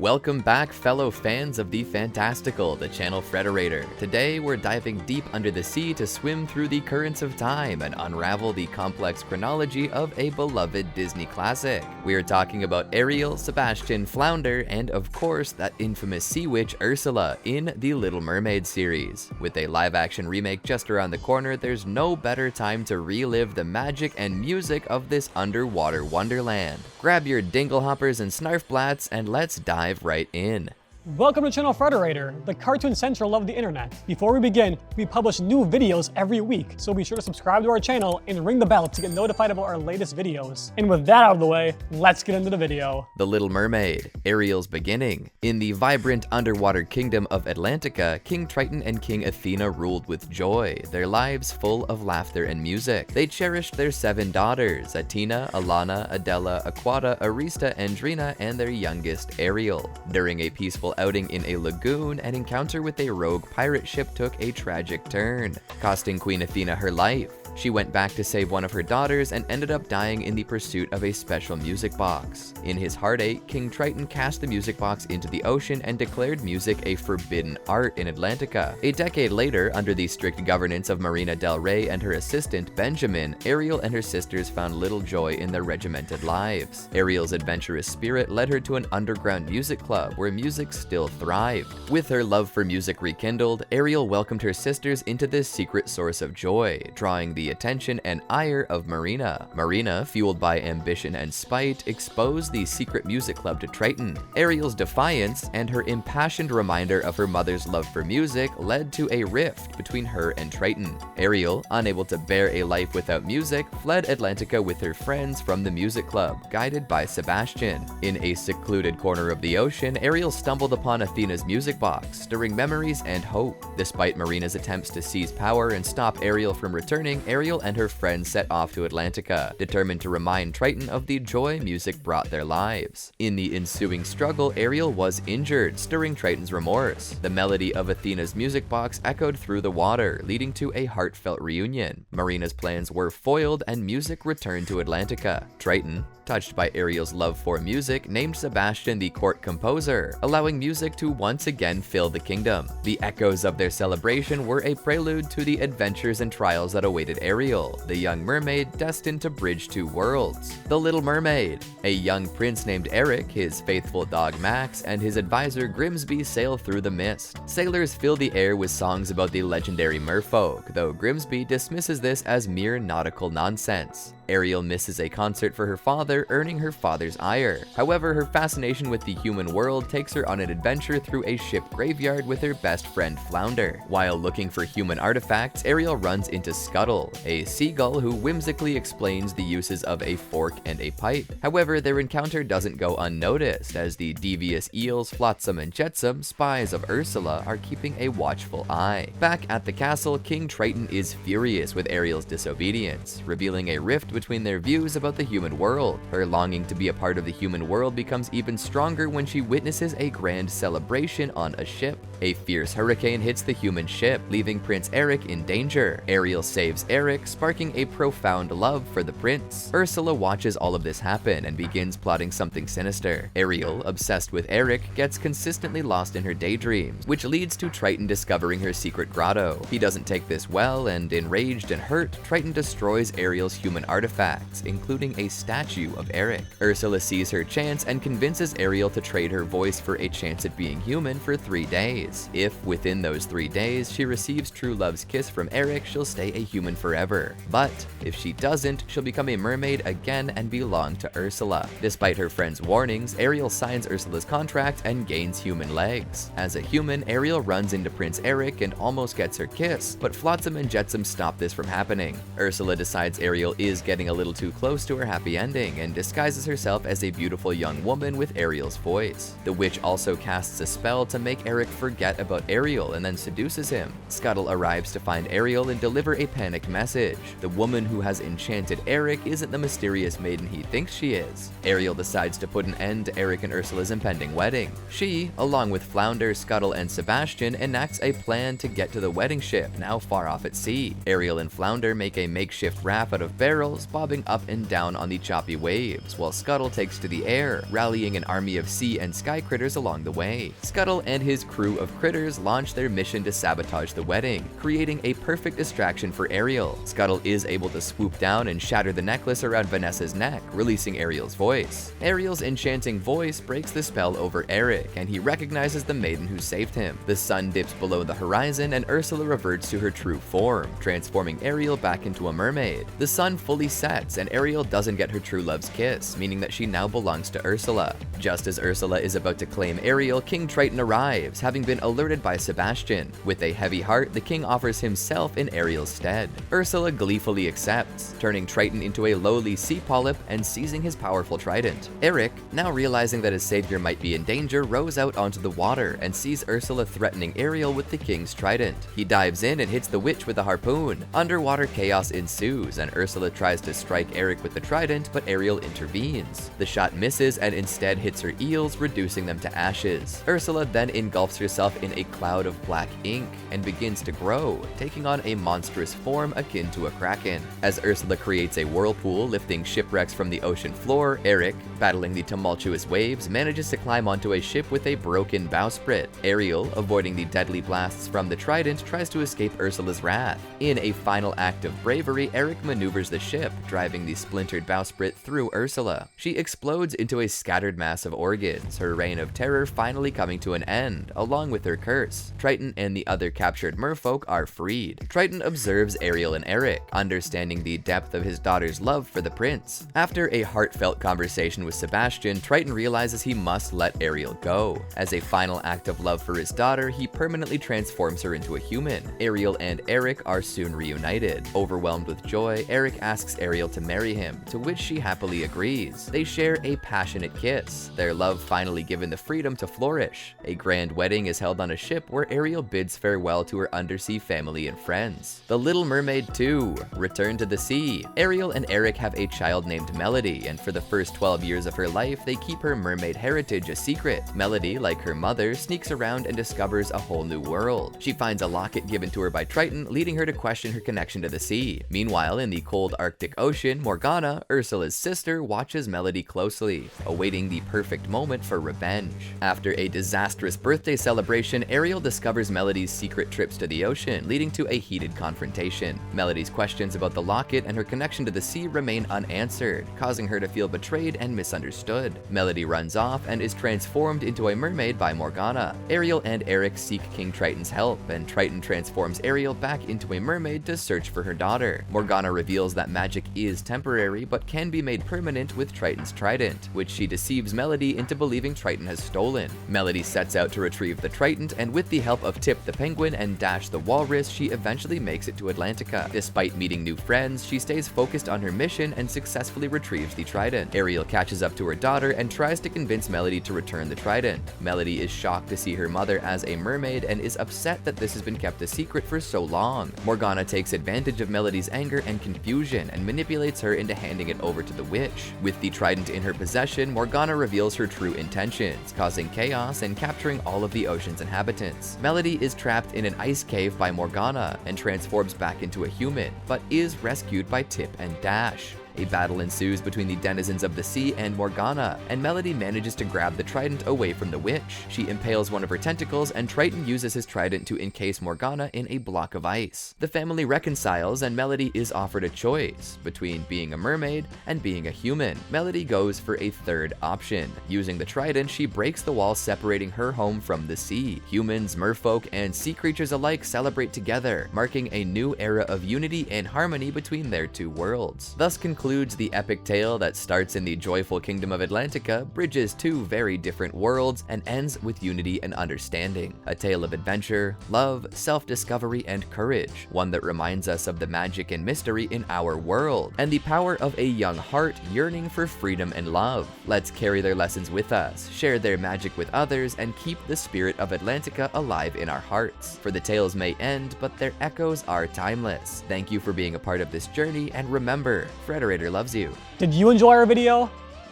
Welcome back, fellow fans of the fantastical, the ChannelFrederator. Today, we're diving deep under the sea to swim through the currents of time and unravel the complex chronology of a beloved Disney classic. We are talking about Ariel, Sebastian, Flounder, and of course, that infamous sea witch Ursula in the Little Mermaid series. With a live-action remake just around the corner, there's no better time to relive the magic and music of this underwater wonderland. Grab your dinglehoppers and snarfblatts and let's dive right in. Welcome to ChannelFrederator, the cartoon central of the internet. Before we begin, we publish new videos every week, so be sure to subscribe to our channel and ring the bell to get notified about our latest videos. And with that out of the way, let's get into the video. The Little Mermaid, Ariel's beginning. In the vibrant underwater kingdom of Atlantica, King Triton and King Athena ruled with joy, their lives full of laughter and music. They cherished their 7 daughters, Athena, Alana, Adela, Aquata, Arista, Andrina, and their youngest, Ariel. During a peaceful outing in a lagoon, an encounter with a rogue pirate ship took a tragic turn, costing Queen Athena her life. She went back to save one of her daughters and ended up dying in the pursuit of a special music box. In his heartache, King Triton cast the music box into the ocean and declared music a forbidden art in Atlantica. A decade later, under the strict governance of Marina Del Rey and her assistant, Benjamin, Ariel and her sisters found little joy in their regimented lives. Ariel's adventurous spirit led her to an underground music club where music still thrived. With her love for music rekindled, Ariel welcomed her sisters into this secret source of joy, drawing the attention and ire of Marina. Marina, fueled by ambition and spite, exposed the secret music club to Triton. Ariel's defiance and her impassioned reminder of her mother's love for music led to a rift between her and Triton. Ariel, unable to bear a life without music, fled Atlantica with her friends from the music club, guided by Sebastian. In a secluded corner of the ocean, Ariel stumbled upon Athena's music box, stirring memories and hope. Despite Marina's attempts to seize power and stop Ariel from returning, Ariel and her friends set off to Atlantica, determined to remind Triton of the joy music brought their lives. In the ensuing struggle, Ariel was injured, stirring Triton's remorse. The melody of Athena's music box echoed through the water, leading to a heartfelt reunion. Marina's plans were foiled and music returned to Atlantica. Triton, touched by Ariel's love for music, named Sebastian the court composer, allowing music to once again fill the kingdom. The echoes of their celebration were a prelude to the adventures and trials that awaited Ariel, the young mermaid destined to bridge 2 worlds. The Little Mermaid. A young prince named Eric, his faithful dog Max, and his advisor Grimsby sail through the mist. Sailors fill the air with songs about the legendary merfolk, though Grimsby dismisses this as mere nautical nonsense. Ariel misses a concert for her father, earning her father's ire. However, her fascination with the human world takes her on an adventure through a ship graveyard with her best friend Flounder. While looking for human artifacts, Ariel runs into Scuttle, a seagull who whimsically explains the uses of a fork and a pipe. However, their encounter doesn't go unnoticed, as the devious eels Flotsam and Jetsam, spies of Ursula, are keeping a watchful eye. Back at the castle, King Triton is furious with Ariel's disobedience, revealing a rift between their views about the human world. Her longing to be a part of the human world becomes even stronger when she witnesses a grand celebration on a ship. A fierce hurricane hits the human ship, leaving Prince Eric in danger. Ariel saves Eric, sparking a profound love for the prince. Ursula watches all of this happen and begins plotting something sinister. Ariel, obsessed with Eric, gets consistently lost in her daydreams, which leads to Triton discovering her secret grotto. He doesn't take this well, and enraged and hurt, Triton destroys Ariel's human artifacts, including a statue of Eric. Ursula sees her chance and convinces Ariel to trade her voice for a chance at being human for 3 days. If, within those 3 days, she receives true love's kiss from Eric, she'll stay a human forever. But if she doesn't, she'll become a mermaid again and belong to Ursula. Despite her friend's warnings, Ariel signs Ursula's contract and gains human legs. As a human, Ariel runs into Prince Eric and almost gets her kiss, but Flotsam and Jetsam stop this from happening. Ursula decides Ariel is getting a little too close to her happy ending and disguises herself as a beautiful young woman with Ariel's voice. The witch also casts a spell to make Eric forget about Ariel and then seduces him. Scuttle arrives to find Ariel and deliver a panic message. The woman who has enchanted Eric isn't the mysterious maiden he thinks she is. Ariel decides to put an end to Eric and Ursula's impending wedding. She, along with Flounder, Scuttle, and Sebastian, enacts a plan to get to the wedding ship, now far off at sea. Ariel and Flounder make a makeshift raft out of barrels, bobbing up and down on the choppy waves, while Scuttle takes to the air, rallying an army of sea and sky critters along the way. Scuttle and his crew of critters launch their mission to sabotage the wedding, creating a perfect distraction for Ariel. Scuttle is able to swoop down and shatter the necklace around Vanessa's neck, releasing Ariel's voice. Ariel's enchanting voice breaks the spell over Eric, and he recognizes the maiden who saved him. The sun dips below the horizon, and Ursula reverts to her true form, transforming Ariel back into a mermaid. The sun fully sets, and Ariel doesn't get her true love's kiss, meaning that she now belongs to Ursula. Just as Ursula is about to claim Ariel, King Triton arrives, having been alerted by Sebastian. With a heavy heart, the king offers himself in Ariel's stead. Ursula gleefully accepts, turning Triton into a lowly sea polyp and seizing his powerful trident. Eric, now realizing that his savior might be in danger, rows out onto the water and sees Ursula threatening Ariel with the king's trident. He dives in and hits the witch with a harpoon. Underwater chaos ensues, and Ursula tries to strike Eric with the trident, but Ariel intervenes. The shot misses and instead hits her eels, reducing them to ashes. Ursula then engulfs herself in a cloud of black ink and begins to grow, taking on a monstrous form akin to a kraken. As Ursula creates a whirlpool, lifting shipwrecks from the ocean floor, Eric, battling the tumultuous waves, manages to climb onto a ship with a broken bowsprit. Ariel, avoiding the deadly blasts from the trident, tries to escape Ursula's wrath. In a final act of bravery, Eric maneuvers the ship, driving the splintered bowsprit through Ursula. She explodes into a scattered mass of organs, her reign of terror finally coming to an end, along with her curse. Triton and the other captured merfolk are freed. Triton observes Ariel and Eric, understanding the depth of his daughter's love for the prince. After a heartfelt conversation with Sebastian, Triton realizes he must let Ariel go. As a final act of love for his daughter, he permanently transforms her into a human. Ariel and Eric are soon reunited. Overwhelmed with joy, Eric asks Ariel to marry him, to which she happily agrees. They share a passionate kiss, their love finally given the freedom to flourish. A grand wedding is held on a ship where Ariel bids farewell to her undersea family and friends. The Little Mermaid 2, Return to the Sea. Ariel and Eric have a child named Melody, and for the first 12 years of her life, they keep her mermaid heritage a secret. Melody, like her mother, sneaks around and discovers a whole new world. She finds a locket given to her by Triton, leading her to question her connection to the sea. Meanwhile, in the cold Arctic Ocean, Morgana, Ursula's sister, watches Melody closely, awaiting the perfect moment for revenge. After a disastrous birthday celebration, Ariel discovers Melody's secret trips to the ocean, leading to a heated confrontation. Melody's questions about the locket and her connection to the sea remain unanswered, causing her to feel betrayed and misunderstood. Melody runs off and is transformed into a mermaid by Morgana. Ariel and Eric seek King Triton's help, and Triton transforms Ariel back into a mermaid to search for her daughter. Morgana reveals that magic is temporary but can be made permanent with Triton's trident, which she deceives Melody into believing Triton has stolen. Melody sets out to retrieve the trident, and with the help of Tip the penguin and Dash the walrus, she eventually makes it to Atlantica. Despite meeting new friends, she stays focused on her mission and successfully retrieves the trident. Ariel catches up to her daughter and tries to convince Melody to return the trident. Melody is shocked to see her mother as a mermaid and is upset that this has been kept a secret for so long. Morgana takes advantage of Melody's anger and confusion and manipulates her into handing it over to the witch. With the trident in her possession, Morgana reveals her true intentions, causing chaos and capturing all of the ocean's inhabitants. Melody is trapped in an ice cave by Morgana and transforms back into a human, but is rescued by Tip and Dash. A battle ensues between the denizens of the sea and Morgana, and Melody manages to grab the trident away from the witch. She impales one of her tentacles, and Triton uses his trident to encase Morgana in a block of ice. The family reconciles, and Melody is offered a choice between being a mermaid and being a human. Melody goes for a third option. Using the trident, she breaks the wall separating her home from the sea. Humans, merfolk, and sea creatures alike celebrate together, marking a new era of unity and harmony between their two worlds. Thus concludes the epic tale that starts in the joyful kingdom of Atlantica, bridges two very different worlds, and ends with unity and understanding. A tale of adventure, love, self-discovery, and courage. One that reminds us of the magic and mystery in our world, and the power of a young heart yearning for freedom and love. Let's carry their lessons with us, share their magic with others, and keep the spirit of Atlantica alive in our hearts. For the tales may end, but their echoes are timeless. Thank you for being a part of this journey, and remember, Frederator loves you. Did you enjoy our video?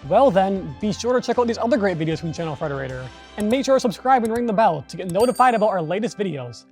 Well then, be sure to check out these other great videos from ChannelFrederator, and make sure to subscribe and ring the bell to get notified about our latest videos.